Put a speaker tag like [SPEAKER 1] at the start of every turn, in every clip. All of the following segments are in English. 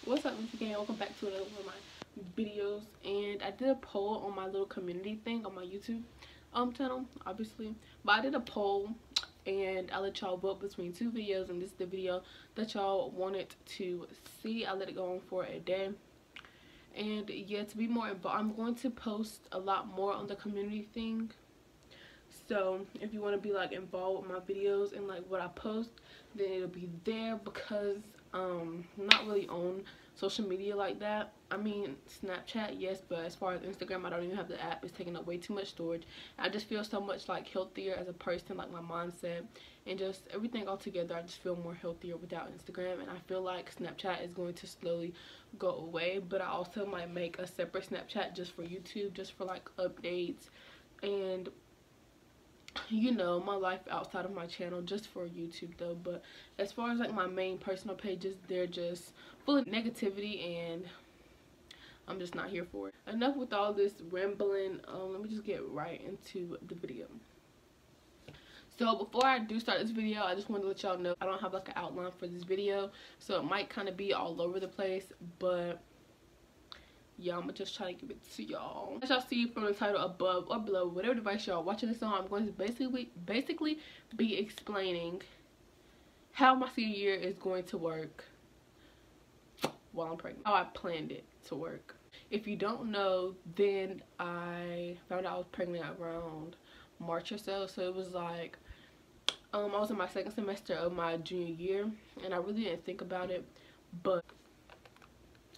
[SPEAKER 1] What's up, Miss again? Welcome back to another one of my videos. And I did a poll on my little community thing on my YouTube channel, obviously. But I did a poll and I let y'all vote between two videos, and this is the video that y'all wanted to see. I let it go on for a day. And yeah, to be more involved, I'm going to post a lot more on the community thing. So if you want to be like involved with my videos and like what I post, then it'll be there, because I'm not really on social media like that. I mean, Snapchat, yes, but as far as Instagram, I don't even have the app. It's taking up way too much storage. I just feel so much like healthier as a person, like my mindset and just everything all together. I just feel more healthier without Instagram, and I feel like Snapchat is going to slowly go away. But I also might make a separate Snapchat just for YouTube, just for like updates and, you know, my life outside of my channel, just for YouTube though. But as far as like my main personal pages, they're just full of negativity and I'm just not here for it. Enough with all this rambling. Let me just get right into the video. So before I do start this video, I just want to let y'all know I don't have like an outline for this video, so it might kind of be all over the place, but yeah, I'm gonna just try to give it to y'all. As y'all see from the title above or below, whatever device y'all watching this on, I'm going to basically be explaining how my senior year is going to work while I'm pregnant, how I planned it to work. If you don't know, then I found out I was pregnant around March or so. So it was like I was in my second semester of my junior year, and I really didn't think about it, but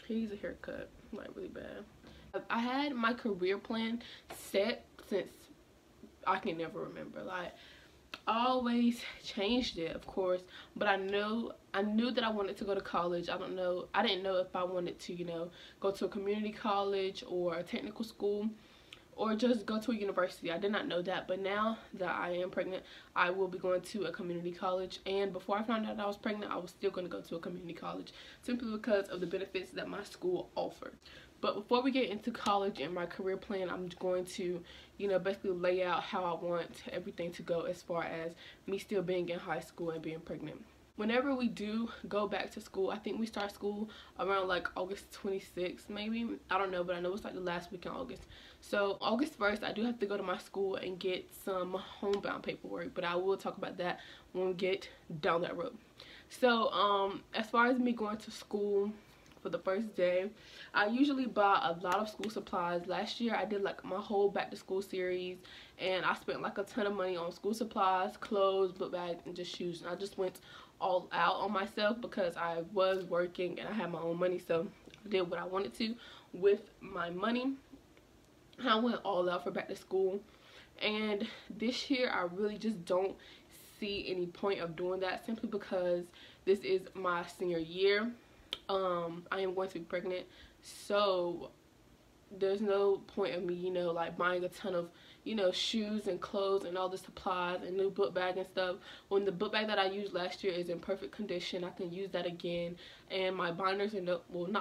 [SPEAKER 1] he needs a haircut, like really bad. I had my career plan set since I can never remember. Like, I always changed it, of course, but I knew that I wanted to go to college. I didn't know if I wanted to, you know, go to a community college or a technical school or just go to a university. I did not know that, but now that I am pregnant, I will be going to a community college. And before I found out I was pregnant, I was still going to go to a community college, simply because of the benefits that my school offered. But before we get into college and my career plan, I'm going to, you know, basically lay out how I want everything to go as far as me still being in high school and being pregnant. Whenever we do go back to school, I think we start school around like August 26th, maybe. I don't know, but I know it's like the last week in August. So August 1st, I do have to go to my school and get some homebound paperwork, but I will talk about that when we get down that road. So as far as me going to school for the first day, I usually buy a lot of school supplies. Last year I did like my whole back to school series, and I spent like a ton of money on school supplies, clothes, book bags, and just shoes. And I just went all out on myself because I was working and I had my own money, so I did what I wanted to with my money. I went all out for back to school, and this year I really just don't see any point of doing that, simply because this is my senior year. I am going to be pregnant, so there's no point of me, you know, like buying a ton of, you know, shoes and clothes and all the supplies and new book bag and stuff, when the book bag that I used last year is in perfect condition. I can use that again, and my binders and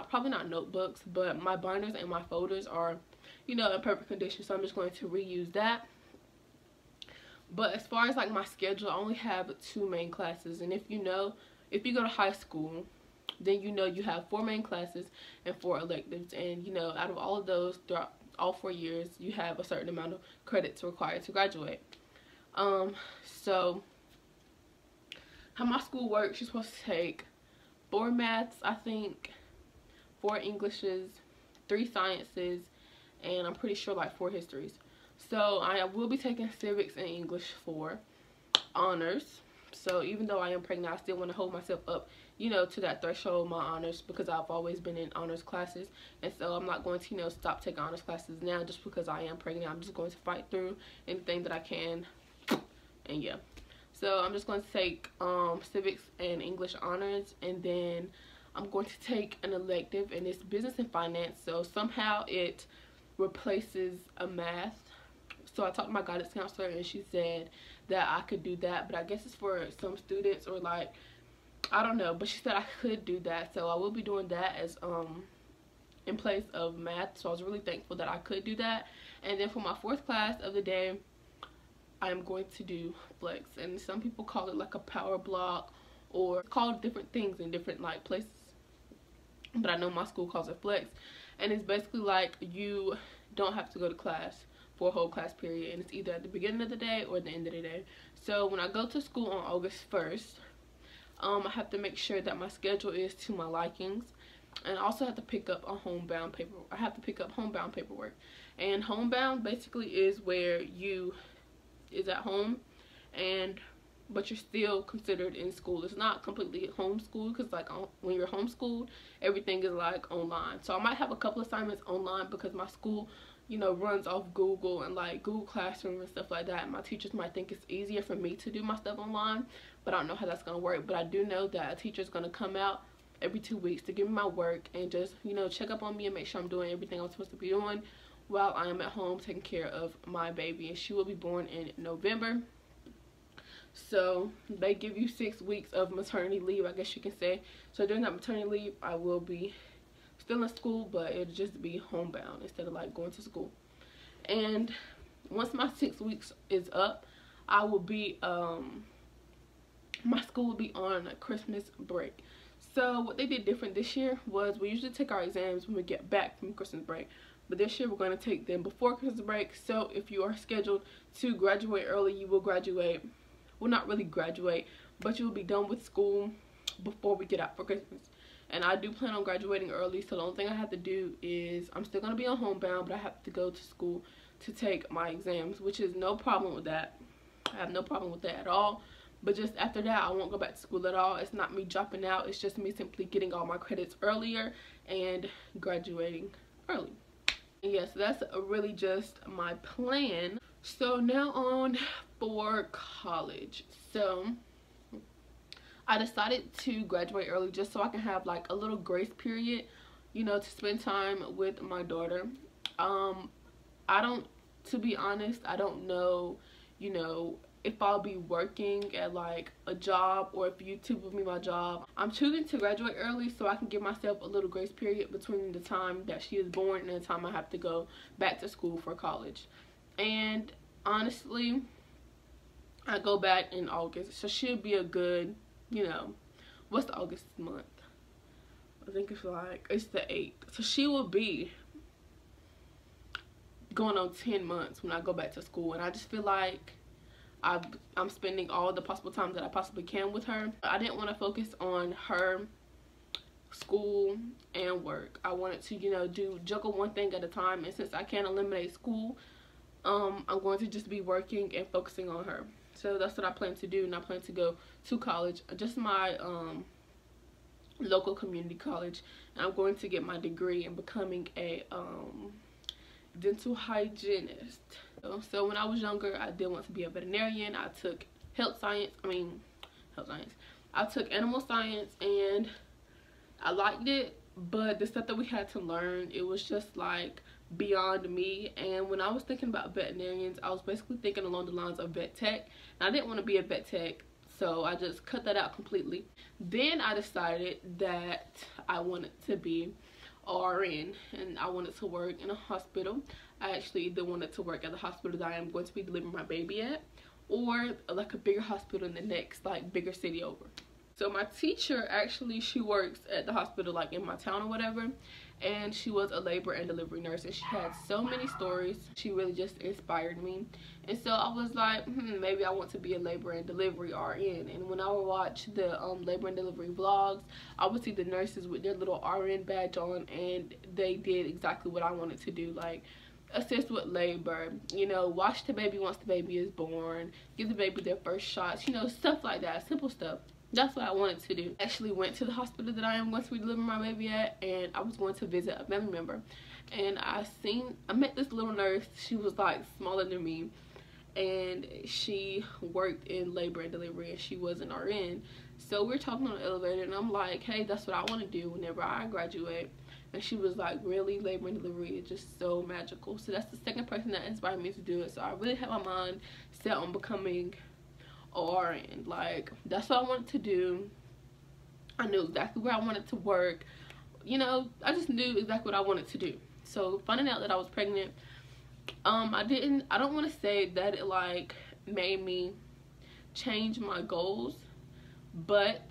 [SPEAKER 1] probably not notebooks, but my binders and my folders are, you know, in perfect condition, so I'm just going to reuse that. But as far as like my schedule, I only have 2 main classes, and if you go to high school, then you know you have 4 main classes and 4 electives, and you know, out of all of those throughout all 4 years, you have a certain amount of credits required to graduate. So how my school works, you're supposed to take 4 maths, I think, 4 Englishes, 3 sciences, and I'm pretty sure like 4 histories. So I will be taking civics and English for honors. So even though I am pregnant, I still want to hold myself up, you know, to that threshold of my honors, because I've always been in honors classes. And so I'm not going to, you know, stop taking honors classes now just because I am pregnant. I'm just going to fight through anything that I can. And yeah, so I'm just going to take civics and English honors, and then I'm going to take an elective, and it's business and finance. So somehow it replaces a math. So I talked to my guidance counselor, and she said that I could do that, but I guess it's for some students, or like, I don't know, but she said I could do that. So I will be doing that as in place of math. So I was really thankful that I could do that. And then for my 4th class of the day, I am going to do flex, and some people call it like a power block, or call different things in different like places but I know my school calls it flex. And it's basically like you don't have to go to class for a whole class period, and it's either at the beginning of the day or the end of the day. So when I go to school on August 1st, I have to make sure that my schedule is to my likings, and I also have to pick up a homebound paper. I have to pick up homebound paperwork, and homebound basically is where you is at home, and but you're still considered in school. It's not completely homeschooled, because like when you're homeschooled, everything is like online. So I might have a couple assignments online because my school, you know, runs off Google and like Google Classroom and stuff like that. And my teachers might think it's easier for me to do my stuff online, but I don't know how that's gonna work. But I do know that a teacher's gonna come out every 2 weeks to give me my work and just, you know, check up on me and make sure I'm doing everything I'm supposed to be doing while I am at home taking care of my baby. And she will be born in November. So they give you 6 weeks of maternity leave, I guess you can say. So during that maternity leave, I will be still in school, but it'll just be homebound instead of like going to school. And once my 6 weeks is up, I will be my school will be on a Christmas break. So what they did different this year was we usually take our exams when we get back from Christmas break, but this year we're going to take them before Christmas break. So if you are scheduled to graduate early, you will graduate, well, not really graduate, but you will be done with school before we get out for Christmas. And I do plan on graduating early, so the only thing I have to do is I'm still going to be on homebound, but I have to go to school to take my exams, which is no problem with that. I have no problem with that at all. But just after that, I won't go back to school at all. It's not me dropping out. It's just me simply getting all my credits earlier and graduating early. And yes, that's really just my plan. So now on for college. So I decided to graduate early just so I can have like a little grace period, you know, to spend time with my daughter. To be honest, I don't know, you know, if I'll be working at like a job or if YouTube will be my job. I'm choosing to graduate early so I can give myself a little grace period between the time that she is born and the time I have to go back to school for college. And honestly, I go back in August, so she'll be a good, you know, what's the August month? I think it's the 8th. So she will be going on 10 months when I go back to school. And I just feel like I'm spending all the possible time that I possibly can with her. I didn't want to focus on her school and work. I wanted to, you know, juggle one thing at a time. And since I can't eliminate school, I'm going to just be working and focusing on her. So that's what I plan to do. And I plan to go to college, just my local community college, and I'm going to get my degree in becoming a dental hygienist. So when I was younger, I did want to be a veterinarian. I took health science. I took animal science, and I liked it, but the stuff that we had to learn, it was just like beyond me. And when I was thinking about veterinarians, I was basically thinking along the lines of vet tech, and I didn't want to be a vet tech, so I just cut that out completely. Then I decided that I wanted to be RN, and I wanted to work in a hospital. I actually either wanted to work at the hospital that I am going to be delivering my baby at, or like a bigger hospital in the next like bigger city over. So my teacher, actually, she works at the hospital like in my town or whatever, and she was a labor and delivery nurse, and she had so many stories. She really just inspired me, and so I was like, maybe I want to be a labor and delivery RN. And when I would watch the labor and delivery vlogs, I would see the nurses with their little RN badge on, and they did exactly what I wanted to do, like assist with labor, you know, watch the baby once the baby is born, give the baby their first shots, you know, stuff like that, simple stuff. That's what I wanted to do. I actually went to the hospital that I am going to be delivering my baby at, and I was going to visit a family member. And I met this little nurse. She was like smaller than me, and she worked in labor and delivery, and she was an RN. So we're talking on the elevator, and I'm like, hey, that's what I want to do whenever I graduate. And she was like, really, labor and delivery is just so magical. So that's the second person that inspired me to do it. So I really had my mind set on becoming RN. Like, that's what I wanted to do. I knew exactly where I wanted to work. You know, I just knew exactly what I wanted to do. So finding out that I was pregnant, I don't want to say that it like made me change my goals, but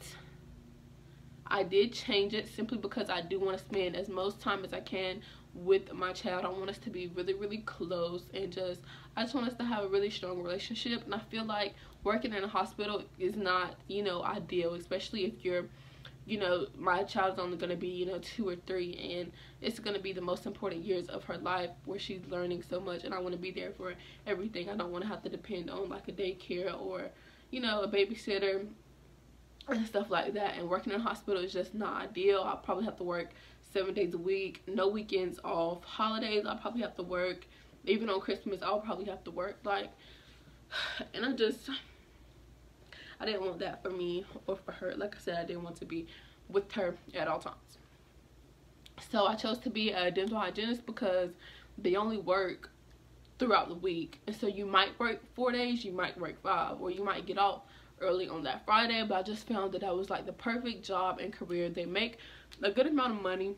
[SPEAKER 1] I did change it simply because I do want to spend as most time as I can with my child. I want us to be really, really close, and I just want us to have a really strong relationship. And I feel like working in a hospital is not, you know, ideal, especially if you're, you know, my child's only going to be, you know, 2 or 3, and it's going to be the most important years of her life where she's learning so much, and I want to be there for everything. I don't want to have to depend on like a daycare or, you know, a babysitter and stuff like that. And working in a hospital is just not ideal. I'll probably have to work 7 days a week, no weekends off. Holidays I'll probably have to work. Even on Christmas I'll probably have to work, like, and I didn't want that for me or for her. Like I said, I didn't want to be with her at all times. So I chose to be a dental hygienist because they only work throughout the week. And so you might work 4 days, you might work 5, or you might get off early on that Friday. But I just found that was like the perfect job and career. They make a good amount of money,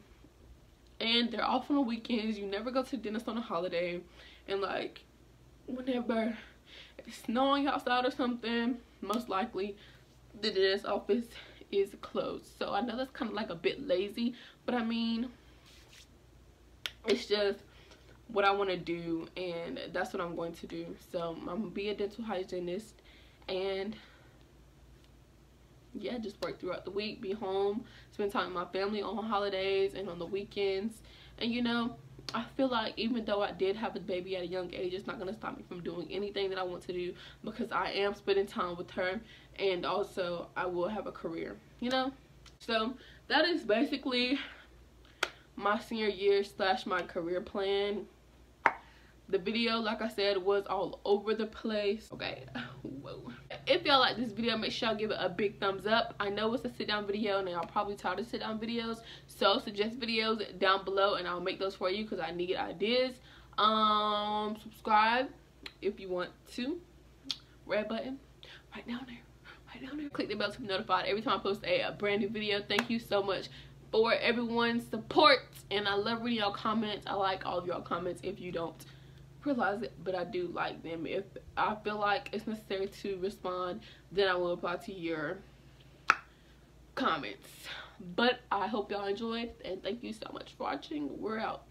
[SPEAKER 1] and they're off on the weekends. You never go to the dentist on a holiday. And like, whenever it's snowing outside or something, most likely the dentist office is closed. So I know that's kind of like a bit lazy, but I mean, it's just what I want to do, and that's what I'm going to do. So I'm gonna be a dental hygienist, and yeah, just work throughout the week, be home, spend time with my family on holidays and on the weekends. And you know, I feel like even though I did have a baby at a young age, it's not going to stop me from doing anything that I want to do, because I am spending time with her, and also I will have a career, you know. So that is basically my senior year / my career plan. The video, like I said, was all over the place. Okay, whoa. If y'all like this video, make sure y'all give it a big thumbs up. I know it's a sit down video, and y'all probably tired of sit down videos, so suggest videos down below and I'll make those for you, because I need ideas. Subscribe if you want to. Red button right down there, right down there. Click the bell to be notified every time I post a brand new video. Thank you so much for everyone's support, and I love reading y'all comments. I like all of y'all comments. If you don't realize it, but I do like them. If I feel like it's necessary to respond, then I will reply to your comments. But I hope y'all enjoyed, and thank you so much for watching. We're out.